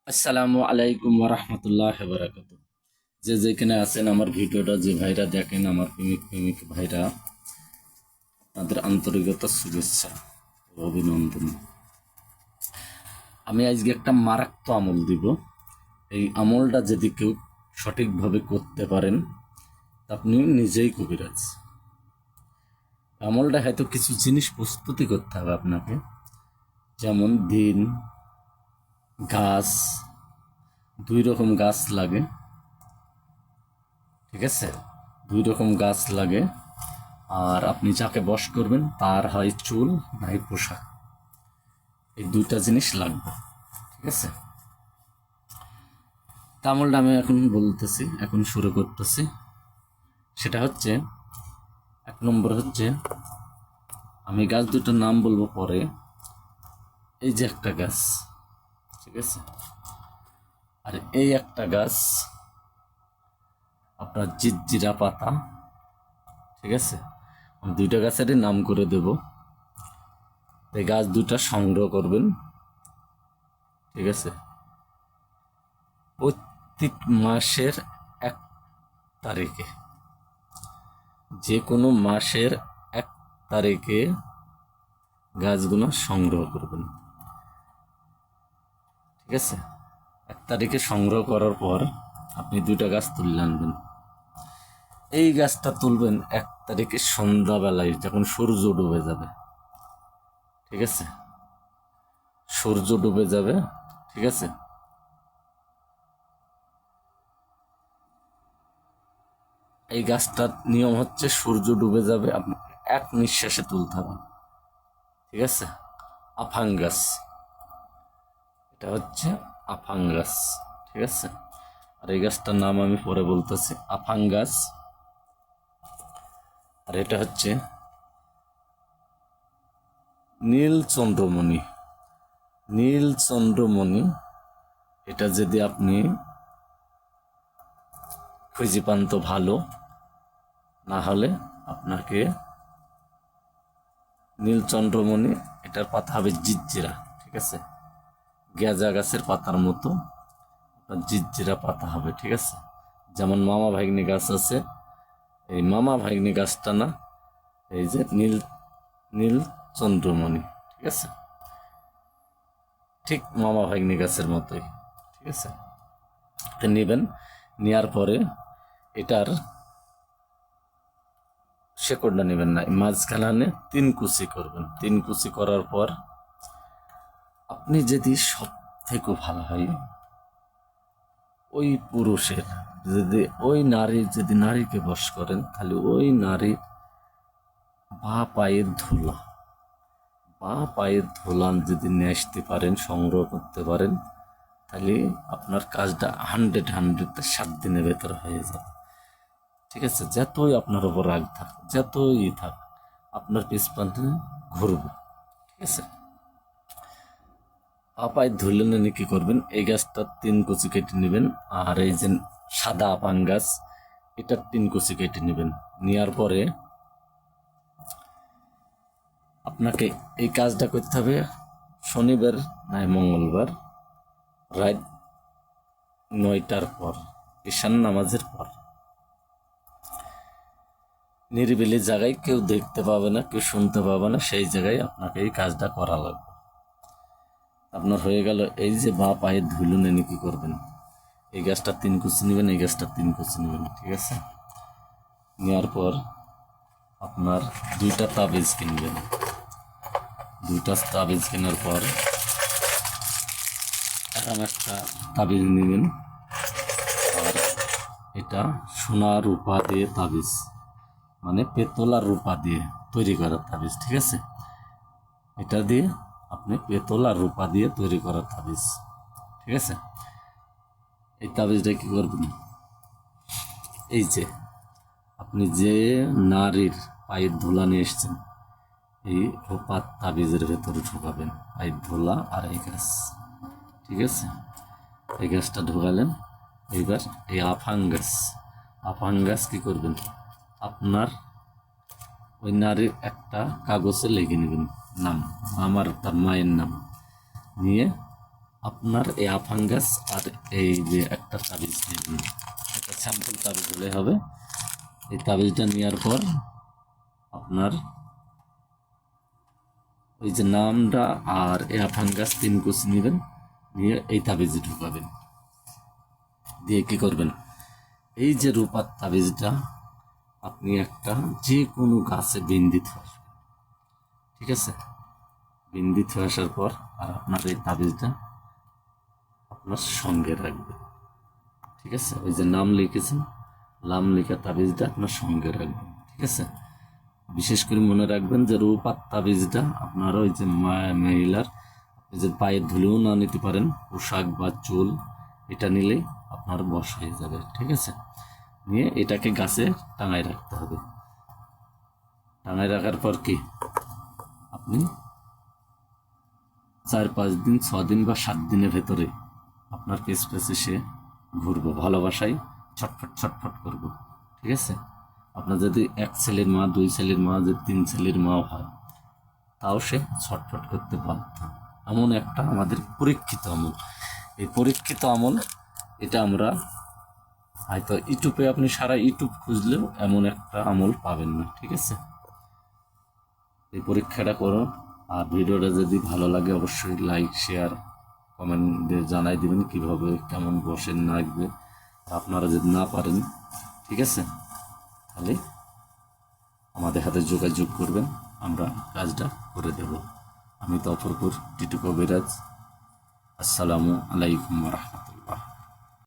আসসালামু আলাইকুম ওরহমতুল্লাহ বারাকাত। যে যেখানে আছেন আমার ভিডিওটা যে ভাইরা দেখেন, আমার প্রেমিক প্রেমিক ভাইরা, তাদের আন্তরিকতার শুভেচ্ছা ও অভিনন্দন। আমি আজকে একটা মারাত্মক আমল দিব। এই আমলটা যদি কেউ সঠিকভাবে করতে পারেন তা আপনি নিজেই কবিরাজ। আমলটা হয়তো কিছু জিনিস প্রস্তুতি করতে হবে আপনাকে, যেমন দিন, গাছ, দুই রকম গাছ লাগে, ঠিক আছে? দুই রকম গাছ লাগে। আর আপনি যাকে বশ করবেন তার হয় চুল নাই পোশাক, এই দুইটা জিনিস লাগবে, ঠিক আছে? তামলটা আমি এখন বলতেছি, এখন শুরু করতেছি। সেটা হচ্ছে, এক নম্বর হচ্ছে, আমি গাছ দুটোর নাম বলবো পরে। এই যে একটা গাছ, ঠিক আছে, আর এই একটা গাছ আপনার জিরজিরা পাতা, ঠিক আছে? আমি দুইটা গাছেরই নাম করে দেব। এই গাছ দুটা সংগ্রহ করবেন, ঠিক আছে? প্রত্যেক মাসের 1 তারিখে, যে কোনো মাসের 1 তারিখে গাছগুলো সংগ্রহ করবেন, ঠিক আছে? 1 তারিখে সংগ্রহ করার পর আপনি দুইটা গাছ তুলে আনবেন। এই গাছটা তুলবেন 1 তারিখে সন্ধ্যাবেলায়, যখন সূর্য ডুবে যাবে, ঠিক আছে? সূর্য ডুবে যাবে, ঠিক আছে? এই গাছটার নিয়ম হচ্ছে, সূর্য ডুবে যাবে, আপনাকে এক নিঃশ্বাসে তুলতে হবে, ঠিক আছে? আফাং গাছ, এটা হচ্ছে আফাং গাছ, ঠিক আছে? আর এই গাছটার নাম আমি পরে বলতেছি, আফাং গাছ। আর এটা হচ্ছে নীলচন্দ্রমণি। নীলচন্দ্রমণি, এটা যদি আপনি খুঁজে পান তো ভালো, না হলে আপনাকে নীলচন্দ্রমণি, এটার পাতা হবে জিরজিরা, ঠিক আছে? গেজা গাছের পাতার মতো জিরজিরা পাতা হবে, ঠিক আছে? যেমন মামা ভাগ্নি গাছ আছে, এই মামা ভাগ্নি গাছটা না, এই যে নীলচন্দ্রমণি, ঠিক আছে? ঠিক মামা ভাগ্নি গাছের মতোই, ঠিক আছে? তো নেবেন, নেওয়ার পরে এটার শেকড়টা নেবেন না, মাঝখানে 3 কুচি করবেন। 3 কুচি করার পর আপনি যদি সব থেকে ভালো হয়, ওই পুরুষের, যদি ওই নারীর, যদি নারীকে বশ করেন, তাহলে ওই নারীর বা পায়ের ধুলা যদি নিয়ে আসতে পারেন, সংগ্রহ করতে পারেন, তাহলে আপনার কাজটা 100 7 দিনের ভেতর হয়ে যাবে, ঠিক আছে? যতই আপনার উপর রাগ থাক, যতই থাক, আপনার পিছপানে ঘুরবে, ঠিক আছে? পায়ের ধুলে নিয়ে কি করবেন, এই গাছটার 3 কুচি কেটে নেবেন। আর এই যে সাদা আপাং গাছ, এটার 3 কুচি কেটে নেবেন। নেওয়ার পরে আপনাকে এই কাজটা করতে হবে শনিবার নাই মঙ্গলবার রাত 9টার পর, ঈশান নামাজের পর। নিরিবিলি জায়গায়, কেউ দেখতে পাবে না, কেউ শুনতে পাবে না, সেই জায়গায় আপনাকে এই কাজটা করা লাগবে। আপনার হয়ে গেল। এই যে পায়ের ধুলো নিয়ে কি করবেন, এই গাছটা 3 কুচি নেবেন, এই গাছটা 3 কুচি নেবেন, ঠিক আছে? নেওয়ার পর আপনার 2টা তাবিজ কিনবেন। 2টা তাবিজ কেনার পর এরকম একটা তাবিজ নেবেন। আর এটা সোনা রূপা দিয়ে তাবিজ, মানে পেতল আর রূপা দিয়ে তৈরি করা তাবিজ, ঠিক আছে? এটা দিয়ে আপনি পেতল আর রূপা দিয়ে তৈরি করা তাবিজ, ঠিক আছে? এই তাবিজটা কি করবেন, এই যে আপনি যে নারীর পায়ের ধুলা নিয়ে এসছেন, এই রূপার তাবিজের ভেতরে ঢুকাবেন পায়ের ধুলা আর এই গাছ, ঠিক আছে? এই গাছটা ঢুকালেন। এইবার এই আফাং গাছ কি করবেন, আপনার ওই নারীর একটা কাগজে লিখে নেবেন নাম, আমার তার মায়ের নাম নিয়ে আপনার এই আফাঙ্গাস আর এই যে একটা তাবিজ নেবেন, একটা স্যাম্পল তাবিজ হলে হবে। এই তাবিজটা নেওয়ার পর আপনার ওই যে নামটা আর এই আফাঙ্গাস 3 কুচি নেবেন, নিয়ে এই তাবিজে ঢুকাবেন। দিয়ে কি করবেন, এই যে রূপার তাবিজটা আপনি একটা যে কোনো গাছে বিন্দিত আসবেন, ঠিক আছে? বিন্দিত হয়ে আসার পর আর আপনার এই তাবিজটা আপনার সঙ্গে রাখবেন, ঠিক আছে? ওই যে নাম লিখেছেন, নাম লেখা তাবিজটা আপনার সঙ্গে রাখবেন, ঠিক আছে? বিশেষ করে মনে রাখবেন যে রূপার তাবিজটা আপনার ওই যে মহিলার আপনি যে পায়ের ধুলেও না নিতে পারেন, পোশাক বা চুল এটা নিলেই আপনার বশ হয়ে যাবে, ঠিক আছে? নিয়ে এটাকে গাছে টাঙায় রাখতে হবে। টাঙায় রাখার পর কি আপনি 4-5 দিন 6 দিন বা 7 দিনের ভেতরে আপনার পেছনে সে ঘুরবো, ভালোবাসায় ছটফট ছটফট করবো, ঠিক আছে? আপনার যদি 1 ছেলের মা, 2 ছেলের মা, যদি 3 ছেলের মাও হয়, তাও সে ছটফট করতে বাধ্য। এমন একটা আমাদের পরীক্ষিত আমল। এই পরীক্ষিত আমল এটা আমরা হয়তো ইউটিউবে আপনি সারা ইউটিউব খুঁজলেও এমন একটা আমল পাবেন না, ঠিক আছে? এই পরীক্ষাটা করো। আর ভিডিওটা যদি ভালো লাগে অবশ্যই লাইক, শেয়ার, কমেন্টে জানাই দিবেন কিভাবে কেমন বসেন না আসবে। আপনারা যদি না পারেন, ঠিক আছে, তাহলে আমাদের হাতে যোগাযোগ করবেন, আমরা কাজটা করে দেব। আমি তফরপুর টিটু কবিরাজ। আসসালামু আলাইকুম ওয়া রাহমাতুল্লাহ।